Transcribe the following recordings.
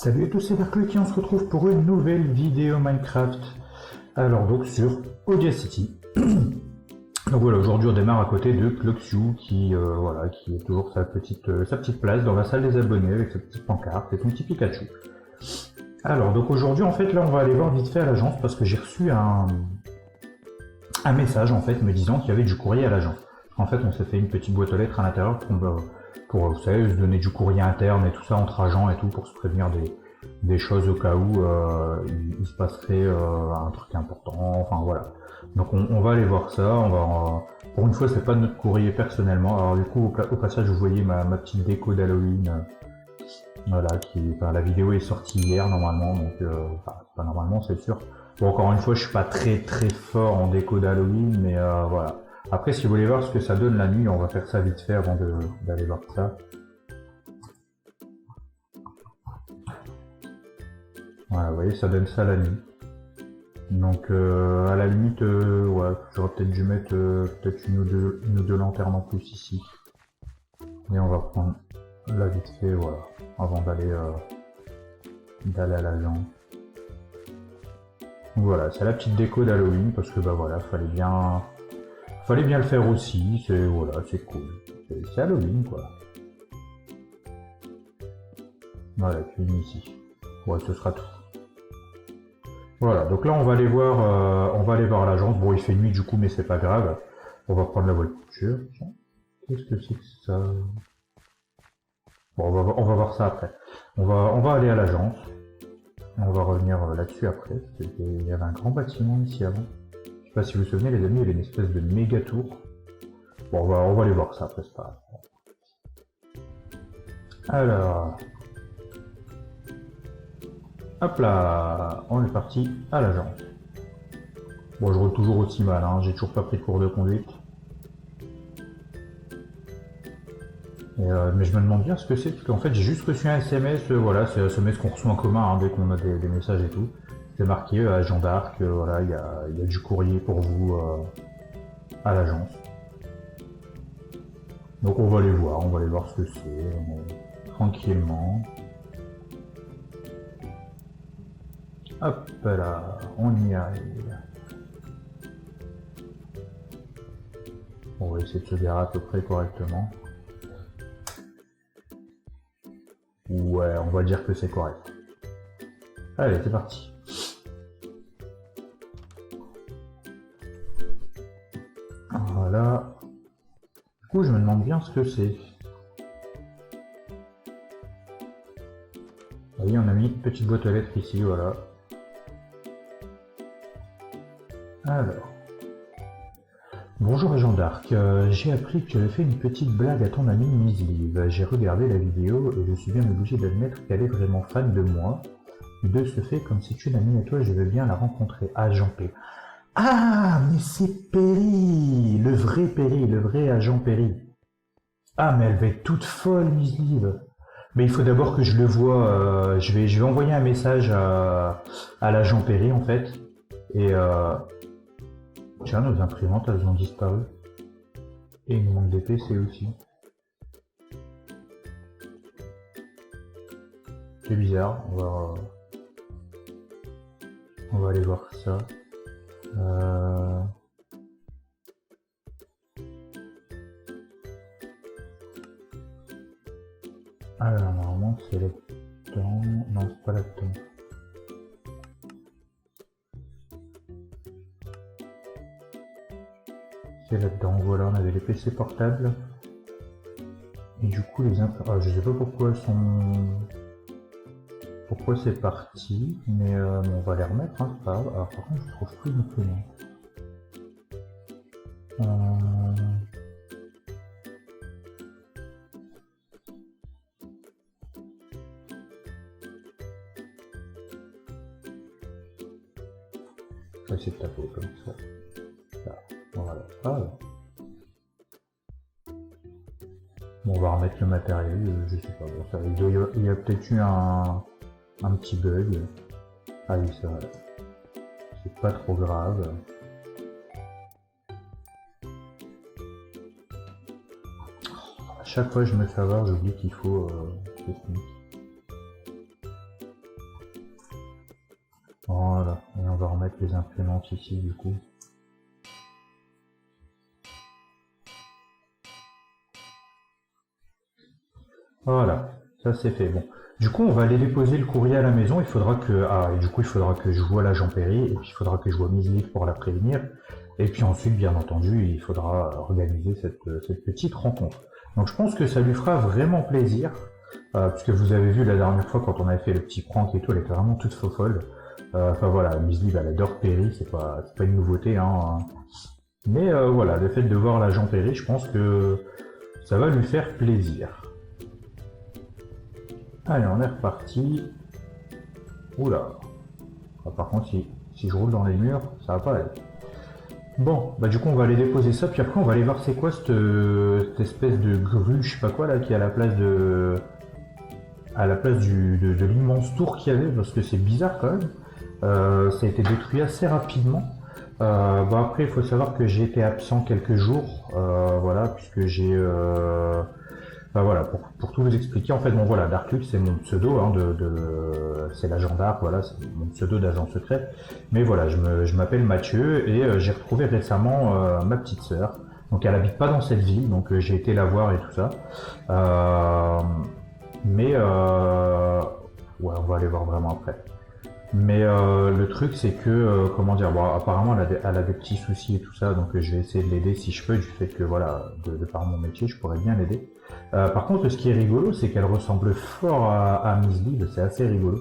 Salut à tous, c'est Darklucky, on se retrouve pour une nouvelle vidéo Minecraft. Alors donc sur Audacity. Donc voilà, aujourd'hui on démarre à côté de Cloxiu qui qui est toujours sa petite place dans la salle des abonnés avec sa petite pancarte et son petit Pikachu. Alors donc aujourd'hui en fait là on va aller voir vite fait à l'agence parce que j'ai reçu un message en fait me disant qu'il y avait du courrier à l'agence. En fait on s'est fait une petite boîte aux lettres à l'intérieur pour vous savez, se donner du courrier interne et tout ça entre agents et tout pour se prévenir des choses au cas où il se passerait un truc important, enfin voilà. Donc on va aller voir ça, pour une fois c'est pas notre courrier personnellement, alors du coup au passage vous voyez ma petite déco d'Halloween, voilà, la vidéo est sortie hier normalement, donc pas normalement c'est sûr. Bon encore une fois je suis pas très fort en déco d'Halloween, mais voilà. Après si vous voulez voir ce que ça donne la nuit, on va faire ça vite fait avant d'aller voir ça. Voilà, vous voyez, ça donne ça la nuit. Donc à la limite, ouais, j'aurais peut-être dû mettre peut-être une ou deux lanternes en plus ici. Et on va prendre la vite fait, voilà, avant d'aller à l'agence. Donc voilà, c'est la petite déco d'Halloween parce que bah voilà, fallait bien le faire aussi. C'est voilà, c'est cool. C'est Halloween quoi. Voilà, puis ici. Ouais, ce sera tout. Voilà, donc là on va aller voir l'agence. Bon, il fait nuit du coup, mais c'est pas grave. On va prendre la voiture. Qu'est-ce que c'est que ça? Bon, on va voir ça après. On va aller à l'agence. On va revenir là-dessus après. Il y avait un grand bâtiment ici avant. Je sais pas si vous vous souvenez les amis, il y avait une espèce de méga tour. Bon, on va aller voir ça après, c'est pas grave. Alors... Hop là, on est parti à l'agence. Bon, je roule toujours aussi mal, hein, j'ai toujours pas pris de cours de conduite. Mais je me demande bien ce que c'est, parce qu'en fait j'ai juste reçu un SMS, voilà, c'est un SMS qu'on reçoit en commun hein, dès qu'on a des messages et tout. C'est marqué agent d'Arc, voilà, il y a du courrier pour vous à l'agence. Donc on va aller voir ce que c'est, tranquillement. Hop là, on y arrive. On va essayer de se garer à peu près correctement. Ouais, on va dire que c'est correct. Allez, c'est parti. Voilà. Du coup, je me demande bien ce que c'est. Vous voyez, on a mis une petite boîte aux lettres ici, voilà. Alors. Bonjour agent d'Arc, j'ai appris que tu avais fait une petite blague à ton ami Miss Liv. J'ai regardé la vidéo et je suis bien obligé d'admettre qu'elle est vraiment fan de moi. De ce fait, comme c'est une amie à toi, je veux bien la rencontrer. Agent P. Ah, mais c'est Perry, le vrai agent Perry. Ah, mais elle va être toute folle, Miss Liv. Mais il faut d'abord que je le voie. Je vais envoyer un message à l'agent Perry en fait. Et tiens, nos imprimantes, elles ont disparu. Et il nous manque des PC aussi. C'est bizarre, on va aller voir ça. Alors, normalement, c'est là-dedans. Non, c'est pas là-dedans. C'est là-dedans, voilà, on avait les PC portables. Et du coup, je sais pas pourquoi elles sont... Pourquoi c'est parti, mais on va les remettre, hein, c'est pas grave. Alors par contre, je trouve plus d'imprimante. Je vais essayer de taper comme ça. Là, voilà. Ah. Bon, on va remettre le matériel, je sais pas. Bon, ça, il y a peut-être eu un petit bug. Ah oui, ça va. C'est pas trop grave. À chaque fois que je me fais avoir, j'oublie qu'il faut technique. Voilà, et on va remettre les imprimantes ici du coup. Voilà, ça c'est fait. Bon, du coup on va aller déposer le courrier à la maison. Il faudra que et du coup il faudra que je voie l'agent Perry et puis il faudra que je voie Miss Liv pour la prévenir. Et puis ensuite, bien entendu, il faudra organiser cette petite rencontre. Donc je pense que ça lui fera vraiment plaisir, puisque vous avez vu la dernière fois quand on avait fait le petit prank et tout, elle était vraiment toute folle. Enfin voilà, Miss Liv elle adore Perry, c'est pas une nouveauté, hein. Mais voilà, le fait de voir l'agent Perry, je pense que ça va lui faire plaisir. Allez, on est reparti. Oula. Ah, par contre, si je roule dans les murs, ça va pas aller. Bon, bah du coup on va aller déposer ça, puis après on va aller voir c'est quoi cette espèce de grue, je sais pas quoi là, qui est à la place de l'immense tour qu'il y avait, parce que c'est bizarre quand même. Ça a été détruit assez rapidement. Bon après il faut savoir que j'ai été absent quelques jours, voilà, puisque j'ai enfin, voilà, pour tout vous expliquer, en fait, bon voilà, Darklux c'est mon pseudo, hein, c'est l'agent Dark, voilà, c'est mon pseudo d'agent secret. Mais voilà, je m'appelle Mathieu et j'ai retrouvé récemment ma petite sœur. Donc elle habite pas dans cette ville, donc j'ai été la voir et tout ça. Ouais, on va aller voir vraiment après. Mais le truc c'est que, comment dire, bon, apparemment elle a des petits soucis et tout ça, donc je vais essayer de l'aider si je peux, du fait que voilà, de par mon métier, je pourrais bien l'aider. Par contre, ce qui est rigolo, c'est qu'elle ressemble fort à Miss Liv, c'est assez rigolo.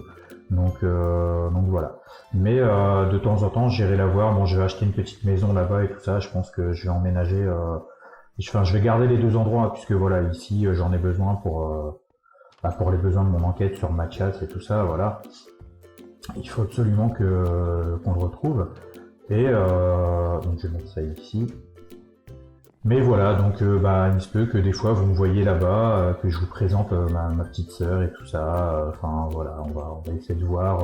Donc voilà. Mais de temps en temps, j'irai la voir. Bon, je vais acheter une petite maison là-bas et tout ça. Je pense que je vais emménager. Enfin, je vais garder les deux endroits, hein, puisque voilà, ici, j'en ai besoin pour les besoins de mon enquête sur Mathias et tout ça. Voilà. Il faut absolument qu'on le retrouve. Et donc je vais mettre ça ici. Mais voilà, donc il se peut que des fois vous me voyez là-bas, que je vous présente ma petite sœur et tout ça. Enfin voilà, on va essayer de voir,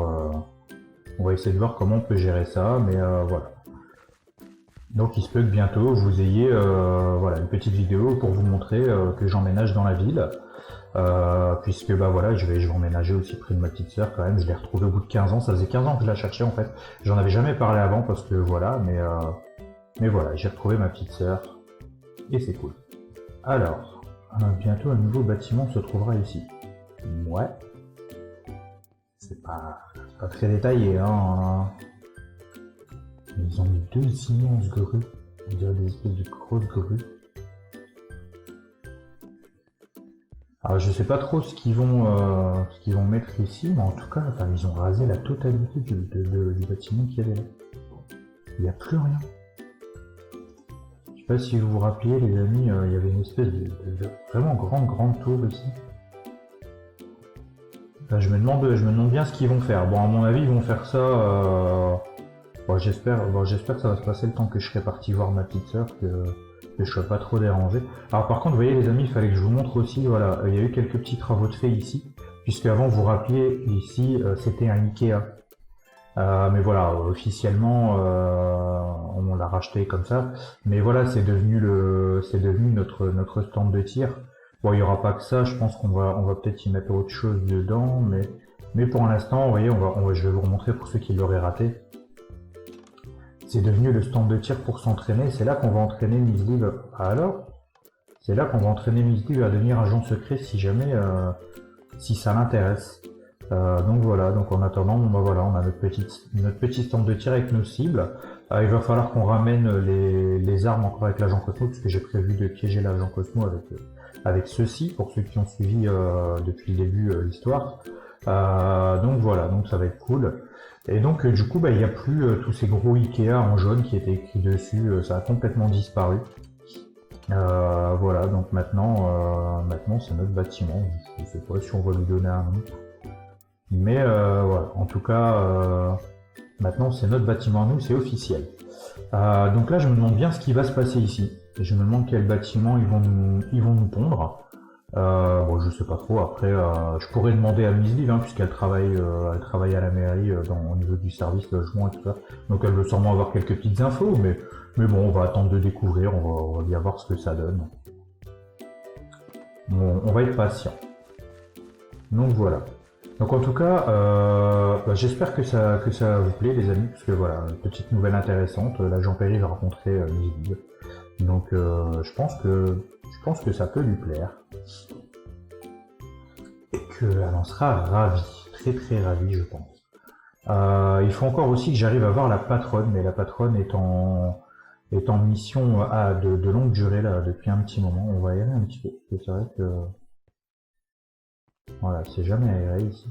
comment on peut gérer ça, mais voilà. Donc il se peut que bientôt vous ayez voilà une petite vidéo pour vous montrer que j'emménage dans la ville. Puisque voilà, je vais emménager aussi près de ma petite sœur quand même. Je l'ai retrouvée au bout de 15 ans. Ça faisait 15 ans que je la cherchais en fait. J'en avais jamais parlé avant parce que voilà, mais voilà, j'ai retrouvé ma petite sœur et c'est cool. Alors, bientôt un nouveau bâtiment se trouvera ici. Ouais. C'est pas très détaillé, hein. Ils ont mis deux immenses grues. On dirait des espèces de grosses grues. Alors je sais pas trop ce qu'ils vont mettre ici, mais en tout cas, enfin, ils ont rasé la totalité du bâtiment qu'il y avait là. Il n'y a plus rien. Je sais pas si vous vous rappelez les amis, il y avait une espèce de vraiment grande tour ici. Enfin, je me demande bien ce qu'ils vont faire. Bon, à mon avis, ils vont faire ça. Bon, j'espère que ça va se passer le temps que je serai parti voir ma petite sœur, que je sois pas trop dérangé. Alors par contre, vous voyez les amis, il fallait que je vous montre aussi, voilà, il y a eu quelques petits travaux de fait ici, puisque avant vous vous rappeliez, ici c'était un Ikea. Mais voilà, officiellement on l'a racheté comme ça. Mais voilà, c'est devenu notre stand de tir. Bon, il y aura pas que ça, je pense qu'on va peut-être y mettre autre chose dedans, mais pour l'instant, vous voyez, je vais vous remontrer pour ceux qui l'auraient raté. C'est devenu le stand de tir pour s'entraîner. C'est là qu'on va entraîner Miss Liv. C'est là qu'on va entraîner Miss Liv à devenir agent secret si jamais, si ça l'intéresse. Donc voilà. Donc en attendant, voilà, on a notre petit stand de tir avec nos cibles. Il va falloir qu'on ramène les armes encore avec l'agent Cosmo, puisque j'ai prévu de piéger l'agent Cosmo avec ceci pour ceux qui ont suivi depuis le début l'histoire. Donc voilà. Donc ça va être cool. Et donc du coup il n'y a plus tous ces gros Ikea en jaune qui étaient écrits dessus, ça a complètement disparu. Voilà, donc maintenant c'est notre bâtiment, je ne sais pas si on va lui donner un nom. Mais voilà, en tout cas maintenant c'est notre bâtiment à nous, c'est officiel. Donc là je me demande bien ce qui va se passer ici. Et je me demande quel bâtiment ils vont nous pondre. Bon, je sais pas trop. Après, je pourrais demander à Miss Liv, hein, puisqu'elle travaille à la mairie au niveau du service logement et tout ça. Donc elle veut sûrement avoir quelques petites infos, mais bon, on va attendre de découvrir. On va bien voir ce que ça donne. Bon, on va être patient. Donc voilà. Donc en tout cas, j'espère que ça vous plaît les amis, parce que voilà, une petite nouvelle intéressante, l'agent Perry va rencontrer Lily. Donc je pense que ça peut lui plaire. Et qu'elle en sera ravie, très très ravie je pense. Il faut encore aussi que j'arrive à voir la patronne, mais la patronne est en mission de longue durée là depuis un petit moment. On va y aller un petit peu, parce que c'est vrai que voilà, c'est jamais aéré ici.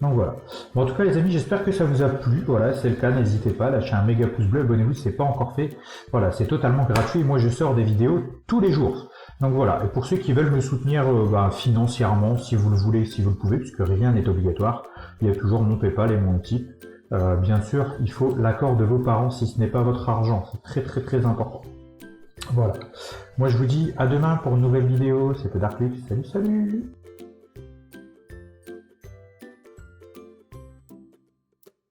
Donc voilà. Bon, en tout cas les amis, j'espère que ça vous a plu. Voilà, c'est le cas, n'hésitez pas, lâchez un méga pouce bleu, abonnez-vous si c'est pas encore fait. Voilà, c'est totalement gratuit. Moi je sors des vidéos tous les jours. Donc voilà, et pour ceux qui veulent me soutenir financièrement, si vous le voulez, si vous le pouvez, puisque rien n'est obligatoire, il y a toujours mon PayPal et mon Utip. Bien sûr, il faut l'accord de vos parents si ce n'est pas votre argent. C'est très très très important. Voilà. Moi je vous dis à demain pour une nouvelle vidéo. C'était Darklif. Salut salut.